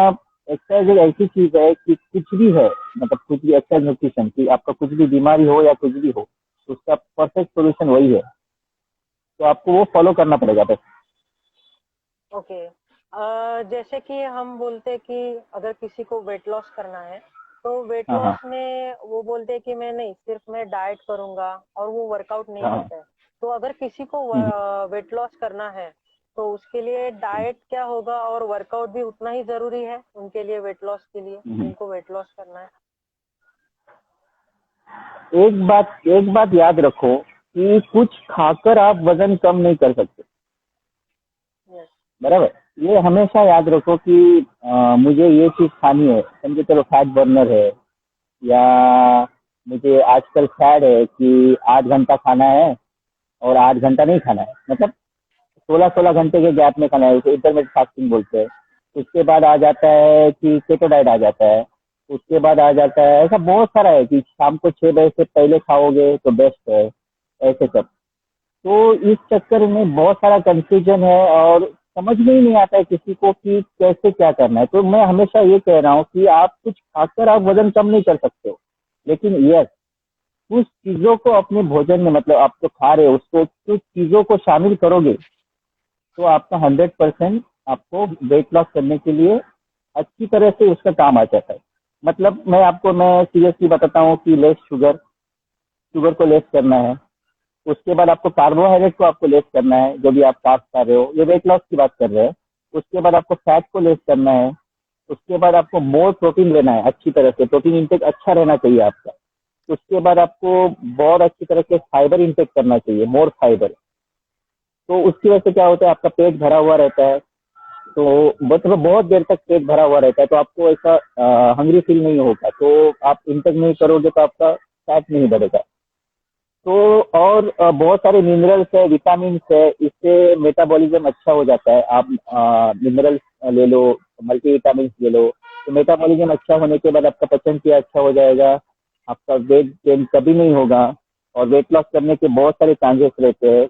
एक्सरसाइज एक ऐसी चीज है कि कुछ भी है, मतलब कुछ भी एक्सरसाइज न्यूट्रिशन की, आपका कुछ भी बीमारी हो या कुछ भी हो, उसका परफेक्ट सोल्यूशन वही है। तो आपको वो फॉलो करना पड़ेगा बस। ओके। जैसे कि हम बोलते हैं कि अगर किसी को वेट लॉस करना है तो वेट हाँ हाँ लॉस में वो बोलते हैं कि मैं नहीं, सिर्फ मैं डाइट करूंगा और वो वर्कआउट नहीं हाँ। करता है। तो अगर किसी को हम्म, वेट लॉस करना है तो उसके लिए डाइट क्या होगा और वर्कआउट भी उतना ही जरूरी है उनके लिए, वेट लॉस के लिए, हम्म। जिनको वेट लॉस करना है? एक बात याद रखो कि कुछ खाकर आप वजन कम नहीं कर सकते। यस। बराबर। ये हमेशा याद रखो कि मुझे ये चीज खानी है, समझे, चलो फैट बर्नर है, या मुझे आजकल फैड है कि 8 घंटा खाना है और 8 घंटा नहीं खाना है, मतलब 16-16 घंटे के गैप में खाना है, उसे इंटरमिटेंट फास्टिंग बोलते हैं। उसके बाद आ जाता है कि केटो डाइट आ जाता है। उसके बाद आ जाता है, ऐसा बहुत सारा है कि शाम को 6 बजे से पहले खाओगे तो बेस्ट है, ऐसे सब। तो इस चक्कर में बहुत सारा कंफ्यूजन है और समझ में ही नहीं आता है किसी को कि कैसे क्या करना है। तो मैं हमेशा ये कह रहा हूँ कि आप कुछ खाकर आप वजन कम नहीं कर सकते हो, लेकिन यस, कुछ चीजों को अपने भोजन में, मतलब आप जो खा रहे हो उसको कुछ चीजों को शामिल करोगे तो आपका 100% आपको वेट लॉस करने के लिए अच्छी तरह से उसका काम आ जाता है। मतलब मैं सीरियसली बताता हूँ कि लेस शुगर, शुगर को लेस करना है। उसके बाद आपको कार्बोहाइड्रेट को आपको लेस करना है, जो भी आप कार्ब खा रहे हो, ये वेट लॉस की बात कर रहे हैं। उसके बाद आपको फैट को लेस करना है। उसके बाद आपको मोर प्रोटीन लेना है, अच्छी तरह से प्रोटीन इंटेक अच्छा रहना चाहिए आपका। उसके बाद आपको बहुत अच्छी तरह से फाइबर इंटेक करना चाहिए, मोर फाइबर। तो उसकी वजह से क्या होता है, आपका पेट भरा हुआ रहता है। तो मतलब बहुत देर तक पेट भरा हुआ रहता है, तो आपको ऐसा हंग्री फील नहीं होगा। तो आप इंटेक नहीं करोगे तो आपका फैट नहीं बढ़ेगा। तो और बहुत सारे मिनरल्स है, विटामिन है, इससे मेटाबॉलिज्म अच्छा हो जाता है। आप मिनरल्स ले लो, मल्टी विटामिन ले लो, तो मेटाबॉलिज्म अच्छा होने के बाद आपका पचन क्रिया अच्छा हो जाएगा, आपका वेट गेन कभी नहीं होगा, और वेट लॉस करने के बहुत सारे चांसेस रहते हैं।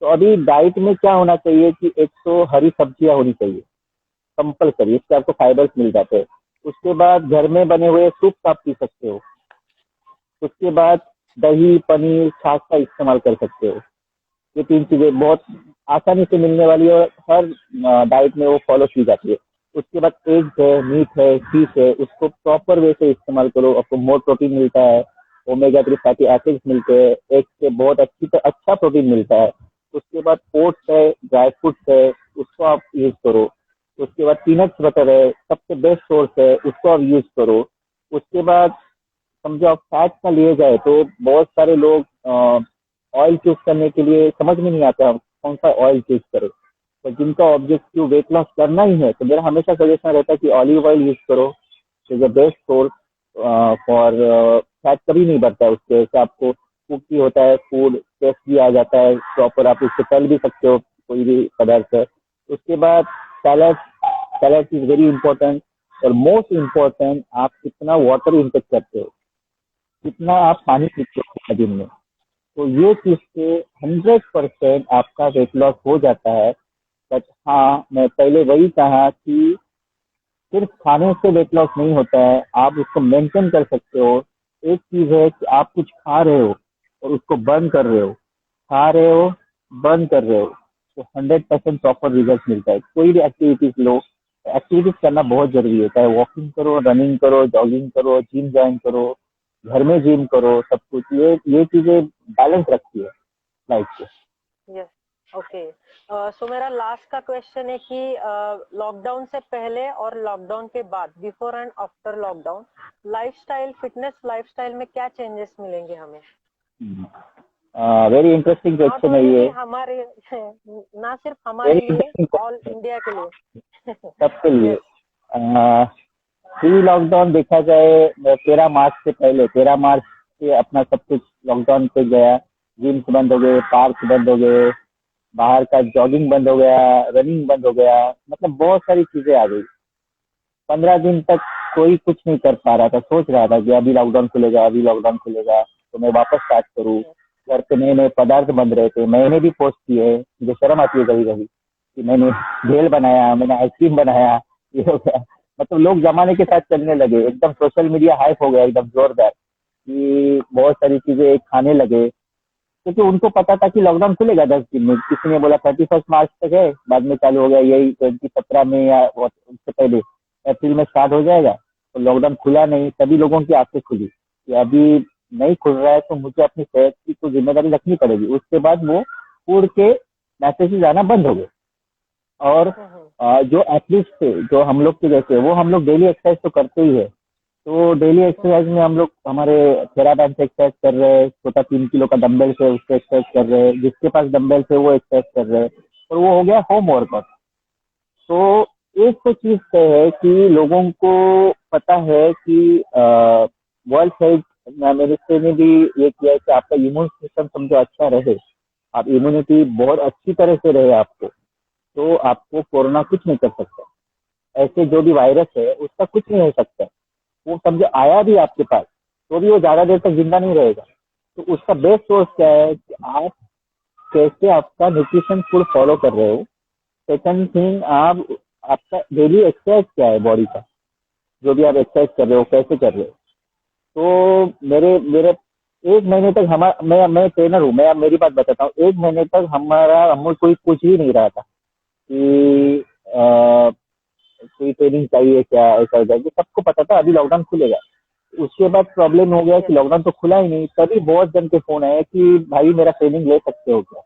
तो अभी डाइट में क्या होना चाहिए कि एक तो हरी सब्जियां होनी चाहिए कंपलसरी, इससे आपको फाइबर्स मिल जाते हैं। उसके बाद घर में बने हुए सूप आप पी सकते हो। उसके बाद दही, पनीर, छाछ का इस्तेमाल कर सकते हो। ये 3 चीजें बहुत आसानी से मिलने वाली है और हर डाइट में वो फॉलो की जाती है। उसके बाद एग्स है, मीट है, फिश है, उसको प्रॉपर वे से इस्तेमाल करो, आपको मोर प्रोटीन मिलता है, ओमेगा 3 फैटी एसिड्स मिलते हैं, एग से बहुत अच्छा प्रोटीन मिलता है। उसके बाद ओट्स है, ड्राई फ्रूट्स है, उसको आप यूज करो। उसके बाद पीनट्स बटर है, सबसे बेस्ट सोर्स है, उसको आप यूज करो। उसके बाद समझो आप फैट का लिए जाए तो बहुत सारे लोग ऑयल चूज करने के लिए समझ में नहीं आता कौन सा ऑयल चूज करे। तो जिनका ऑब्जेक्टिव वेट लॉस करना ही है तो मेरा हमेशा सजेशन रहता है कि ऑलिव ऑयल यूज करो, is the best source for. Fat कभी नहीं बढ़ता है उससे, जैसे आपको कुकी होता है, फूड टेस्ट भी आ जाता है प्रॉपर, आप उससे तल भी सकते हो कोई भी पदार्थ है। उसके बाद salad, salad is very important. और मोस्ट इम्पोर्टेंट, आप कितना वाटर इंटेक करते हो, कितना आप पानी पीते हो दिन में। तो ये चीज से 100% आपका वेट लॉस हो जाता है। बट हाँ, मैं पहले वही कहा कि सिर्फ खाने से वेट लॉस नहीं होता है, आप उसको मेंटेन कर सकते हो। एक चीज है कि आप कुछ खा रहे हो और उसको बर्न कर रहे हो, खा रहे हो, बर्न कर रहे हो, तो 100% प्रॉपर रिजल्ट मिलता है। कोई भी एक्टिविटीज लो, एक्टिविटीज करना बहुत जरूरी होता है। वॉकिंग करो, रनिंग करो, जॉगिंग करो, जिम ज्वाइन करो, घर में जिम करो, सब कुछ ये चीजें बैलेंस रखती है लाइफ को। यस। ओके। सो मेरा लास्ट का क्वेश्चन है कि लॉकडाउन से पहले और लॉकडाउन के बाद, before and after lockdown, lifestyle, fitness lifestyle में क्या चेंजेस मिलेंगे हमें? वेरी इंटरेस्टिंग नॉट क्वेश्चन है ओनली कि ये। हमारे ना सिर्फ हमारे वेरी लिए, इंटरेस्टिंग, ऑल इंडिया के लिए। सबके लिए। यस। प्री लॉकडाउन देखा जाए, 13 मार्च से पहले, 13 मार्च से अपना सब कुछ लॉकडाउन पे गया। जिम्स बंद हो गए, पार्क बंद हो गए, बाहर का जॉगिंग बंद हो गया, रनिंग बंद हो गया, मतलब बहुत सारी चीजें आ गई। 15 दिन तक कोई कुछ नहीं कर पा रहा था, सोच रहा था कि अभी लॉकडाउन खुलेगा, अभी लॉकडाउन खुलेगा तो मैं वापस स्टार्ट करूँ। घर पे नए नए पदार्थ बन रहे थे, मैंने भी पोस्ट किए हैं, मुझे शर्म आती है कभी कभी कि मैंने भेल बनाया, मैंने आइसक्रीम बनाया, ये हो गया। मतलब लोग जमाने के साथ चलने लगे, एकदम सोशल मीडिया हाइप हो गया एकदम जोरदार, कि बहुत सारी चीजें खाने लगे, क्योंकि उनको पता था कि लॉकडाउन खुलेगा 10 दिन में। किसी ने बोला 31 मार्च तक है, बाद में चालू हो गया यही 2017 में या उससे पहले अप्रैल में स्टार्ट हो जाएगा। तो लॉकडाउन खुला नहीं, तभी लोगों की आंखें खुली कि अभी नहीं खुल रहा है तो मुझे अपनी सेहत की तो जिम्मेदारी रखनी पड़ेगी। उसके बाद वो फूड के मैसेजेस आना बंद हो गए। और जो एथलीट्स थे, जो हम लोग के जैसे, वो हम लोग डेली एक्सरसाइज तो करते ही है। तो डेली एक्सरसाइज में हम लोग हमारे थेराबैंड से एक्सरसाइज कर रहे हैं, छोटा 3 किलो का डंबल से उससे एक्सरसाइज कर रहे हैं, जिसके पास डंबल से वो एक्सरसाइज कर रहे हैं, और वो हो गया होम वर्कआउट। तो एक तो चीज तय है कि लोगों को पता है कि वर्ल्ड हेल्थ मिनिस्ट्री ने भी ये किया है कि आपका इम्यून सिस्टम समझो अच्छा रहे, आप इम्यूनिटी बहुत अच्छी तरह से रहे आपको, तो आपको कोरोना कुछ नहीं कर सकता। ऐसे जो भी वायरस है उसका कुछ नहीं हो सकता। वो समझो आया भी आपके पास तो भी वो ज्यादा देर तक जिंदा नहीं रहेगा। तो उसका बेस्ट सोर्स क्या है कि आप कैसे आपका न्यूट्रिशन फूड फॉलो कर रहे हो। सेकंड थिंग, आप आपका डेली एक्सरसाइज क्या है बॉडी का, जो भी आप एक्सरसाइज कर रहे हो कैसे कर रहे हो। तो मेरे मेरे 1 महीने तक हमारा, मैं ट्रेनर हूँ, मैं मेरी बात बताता हूँ, 1 महीने तक हमारा हम कोई कुछ ही नहीं रहा था कि कोई ट्रेनिंग चाहिए क्या, ऐसा हो जाएगी, सबको पता था अभी लॉकडाउन खुलेगा। उसके बाद प्रॉब्लम हो गया कि लॉकडाउन तो खुला ही नहीं, तभी बहुत जन के फोन आए कि भाई मेरा ट्रेनिंग ले सकते हो क्या,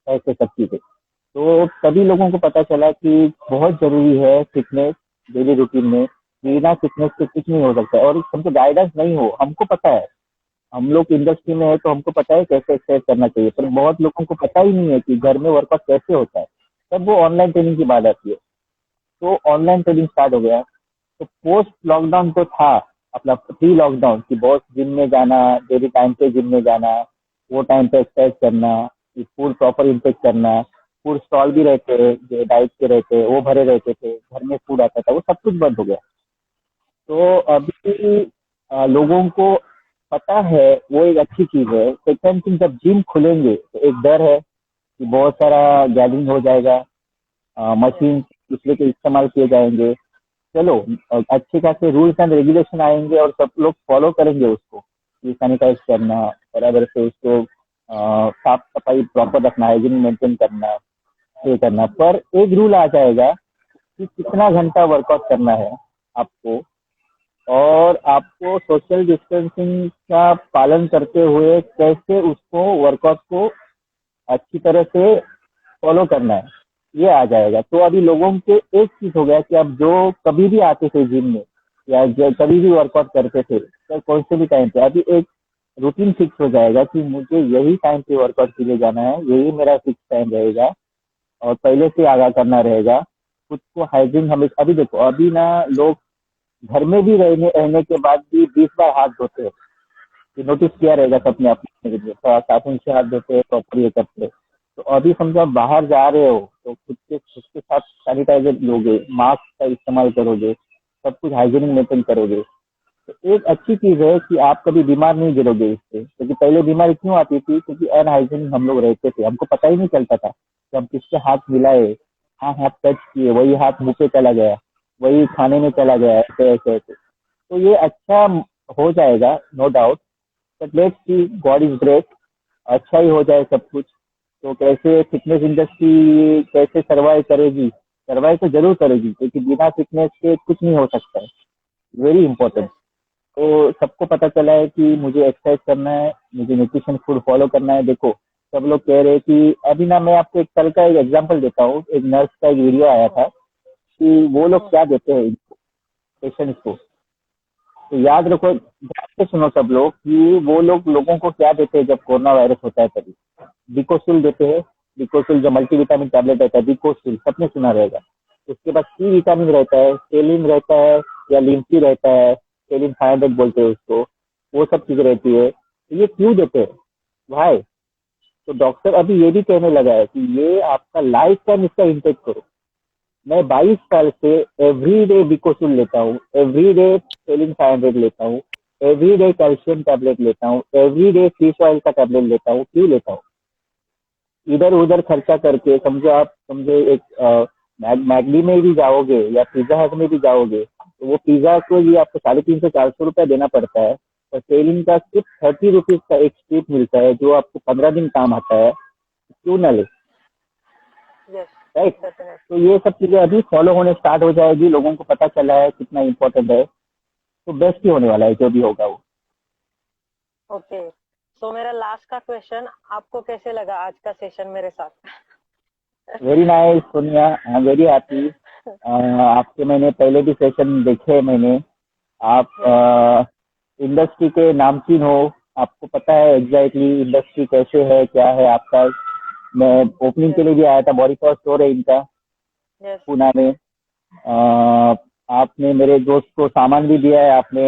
ऐसे सब चीजें। तो तभी लोगों को पता चला कि बहुत जरूरी है फिटनेस डेली रूटीन में, बिना फिटनेस के कुछ नहीं हो सकता। और हमको गाइडेंस नहीं हो, हमको पता है, हम लोग इंडस्ट्री में है तो हमको पता है कैसे एक्सरसाइज करना चाहिए, पर बहुत लोगों को पता ही नहीं है कि घर में वर्कआउट कैसे होता है। तब वो ऑनलाइन ट्रेनिंग की बात आती है, तो ऑनलाइन ट्रेनिंग स्टार्ट हो गया। तो पोस्ट लॉकडाउन तो था अपना प्री लॉकडाउन की, बहुत जिम में जाना, डेली टाइम पे जिम में जाना, वो टाइम पे एक्सरसाइज करना, फूड प्रॉपर इंटेक करना, फूड स्टॉल भी रहते हैं जो डाइट के रहते, वो भरे रहते थे, घर में फूड आता था, वो सब कुछ बंद हो गया। तो अभी लोगों को पता है, वो एक अच्छी चीज है। सेकंड थिंग, जब जिम खुलेंगे तो एक डर है कि बहुत सारा गैदरिंग हो जाएगा, मशीन दूसरे के इस्तेमाल किए जाएंगे। चलो, अच्छे खासे रूल्स एंड रेगुलेशन आएंगे और सब लोग फॉलो करेंगे उसको, कि सैनिटाइज करना, बराबर से उसको साफ सफाई प्रॉपर रखना, हाइजीन मेंटेन करना, ये करना। पर एक रूल आ जाएगा कि कितना घंटा वर्कआउट करना है आपको, और आपको सोशल डिस्टेंसिंग का पालन करते हुए कैसे उसको वर्कआउट को अच्छी तरह से फॉलो करना है, ये आ जाएगा। तो अभी लोगों के एक चीज हो गया कि अब जो कभी भी आते थे जिम में या जो कभी भी वर्कआउट करते थे, तो कौन से भी टाइम पे, अभी एक रूटीन फिक्स हो जाएगा कि मुझे यही टाइम पे वर्कआउट के लिए जाना है, यही मेरा फिक्स टाइम रहेगा, और पहले से आगाह करना रहेगा। खुद को हाइजीन हमेशा, अभी देखो अभी ना लोग घर में भी रहने के बाद भी 20 बार हाथ धोते हैं, ये नोटिस किया रहेगा सबने अपने, थोड़ा साबुन से हाथ धोते हैं, प्रॉपर ये करते हैं। तो अभी समझो आप बाहर जा रहे हो तो खुद के साथ सैनिटाइजर लोगे, मास्क का इस्तेमाल करोगे, सब कुछ हाइजीनिक मेंटेन करोगे। तो एक अच्छी चीज है कि आप कभी बीमार नहीं गिरोगे इससे, क्योंकि पहले बीमारी क्यों आती थी, क्योंकि अनहाइजीनिक हम लोग रहते थे, हमको पता ही नहीं चलता था कि हम किसके हाथ मिलाए, हाँ हाथ टच किए, वही हाथ मुंह पे चला गया, वही खाने में चला गया, ऐसे ऐसे ऐसे। तो ये अच्छा हो जाएगा, no doubt, but let's see, God is great, अच्छा ही हो जाए सब कुछ। तो कैसे फिटनेस इंडस्ट्री कैसे सर्वाइव करेगी, सर्वाइव तो जरूर करेगी, क्योंकि बिना फिटनेस के कुछ नहीं हो सकता है, वेरी इंपॉर्टेंट। तो सबको पता चला है कि मुझे एक्सरसाइज करना है, मुझे न्यूट्रिशन फूड फॉलो करना है। देखो सब लोग कह रहे हैं कि अभी ना, मैं आपको एक कल का एक एग्जांपल देता हूँ, एक नर्स का एक वीडियो आया था कि वो लोग क्या देते हैं पेशेंट्स को। तो याद रखो, ध्यान से सुनो सब लोग, कि वो लोग लोगों को क्या देते हैं जब कोरोना वायरस होता है तभी, डिकोसिल देते हैं। डिकोसिल जो मल्टीविटामिन टैबलेट रहता है, डिकोसिल सबने सुना रहेगा। उसके बाद सी विटामिन रहता है, सेलिन रहता है, या लिम्फी रहता है, सेलिन 500 बोलते हैं उसको, वो सब चीजें रहती है। तो ये क्यों देते हैं भाई? तो डॉक्टर अभी ये भी कहने लगा है कि ये आपका लाइफ टाइम इसका इंटेक करो। मैं 22 साल से एवरी डे बिकोसिल लेता हूँ, एवरी डे सेलिन 500 लेता हूँ, एवरी डे कैल्शियम टैबलेट लेता हूँ, एवरी डे फिश ऑयल का टैबलेट लेता हूँ। क्यों लेता हूँ? इधर उधर खर्चा करके, समझो आप, समझो एक मैगडी में भी जाओगे या पिज्जा हट में भी जाओगे तो वो पिज्जा को भी आपको 350-400 रुपया देना पड़ता है, और सेलिंग का सिर्फ 30 रुपीज का एक स्ट्रिप मिलता है जो आपको 15 दिन काम आता है। क्यों ना ले? Yes, right. डेफिनेटली। तो ये सब चीजें अभी फॉलो होने स्टार्ट हो जाएगी, लोगों को पता चला है कितना इम्पोर्टेंट है, तो बेस्ट ही होने वाला है जो भी होगा वो। ओके, सो मेरा लास्ट का क्वेश्चन, आपको कैसे लगा आज का सेशन मेरे साथ? Very nice Sonia, I am very happy. आपके मैंने पहले भी सेशन देखे मैंने। आप इंडस्ट्री के नामचीन हो, आपको पता है एग्जैक्टली इंडस्ट्री कैसे है, क्या है आपका। मैं ओपनिंग के लिए भी आया था, बॉडी पावर स्टोर है इनका यस, पूना में। आपने मेरे दोस्त को सामान भी दिया है, आपने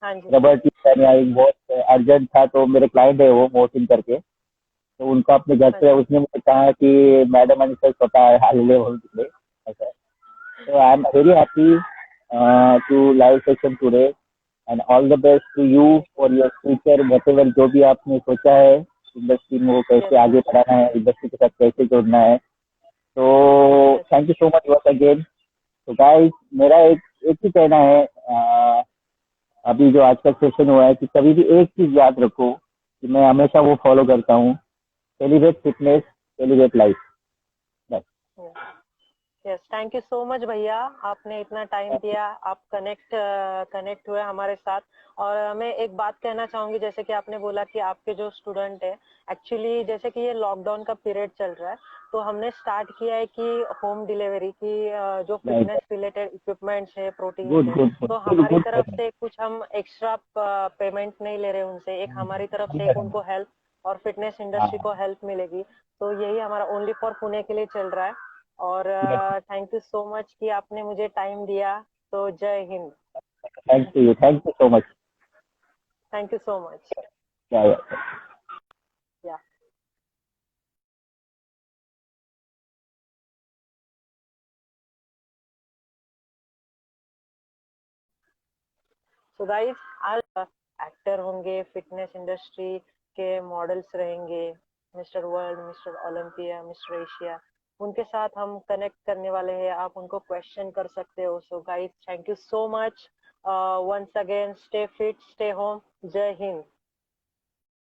हाँ जी, रबर टी एक बहुत अर्जेंट था, तो मेरे क्लाइंट है वो मोहसिन करके, तो उनका अपने घर हाँ पे जी। उसने मुझे कहा कि मैडम आणि सर स्वतः आलेले म्हणून तिकडे ऐसा। So I'm very happy to live session today, and all the best to you for your future, whatever जो भी आपने सोचा है इंडस्ट्री में वो कैसे यस, आगे बढ़ाना है, इंडस्ट्री के साथ कैसे जोड़ना है। तो yes, thank you so much once again. तो गाइस, मेरा एक ही कहना है, अभी जो आज का सेशन हुआ है, कि कभी भी एक चीज याद रखो कि मैं हमेशा वो फॉलो करता हूँ, सेलिब्रेट फिटनेस, सेलिब्रेट लाइफ। बस। Yes, thank you so much भैया, आपने इतना टाइम दिया, आप कनेक्ट हुए हमारे साथ। और मैं एक बात कहना चाहूंगी, जैसे कि आपने बोला कि आपके जो स्टूडेंट है, एक्चुअली जैसे कि ये लॉकडाउन का पीरियड चल रहा है, तो हमने स्टार्ट किया है कि होम डिलीवरी की जो फिटनेस रिलेटेड इक्विपमेंट्स है, प्रोटीन गुड है, गुड तो गुड हमारी गुड तरफ से कुछ हम एक्स्ट्रा पेमेंट नहीं ले रहे उनसे, एक हमारी तरफ से एक उनको हेल्प और फिटनेस इंडस्ट्री को हेल्प मिलेगी। तो यही हमारा ओनली फॉर पुणे के लिए चल रहा है। और थैंक यू सो मच कि आपने मुझे टाइम दिया। तो जय Hind. Thank you so much. Thank you so much. या या सो गाइस, आज एक्टर होंगे, फिटनेस इंडस्ट्री के मॉडल्स रहेंगे, mister world, mister Olympia, mister Asia, उनके साथ हम कनेक्ट करने वाले हैं। आप उनको क्वेश्चन कर सकते हो। So guys, thank you so much once again. Stay fit, stay home. जय हिंद।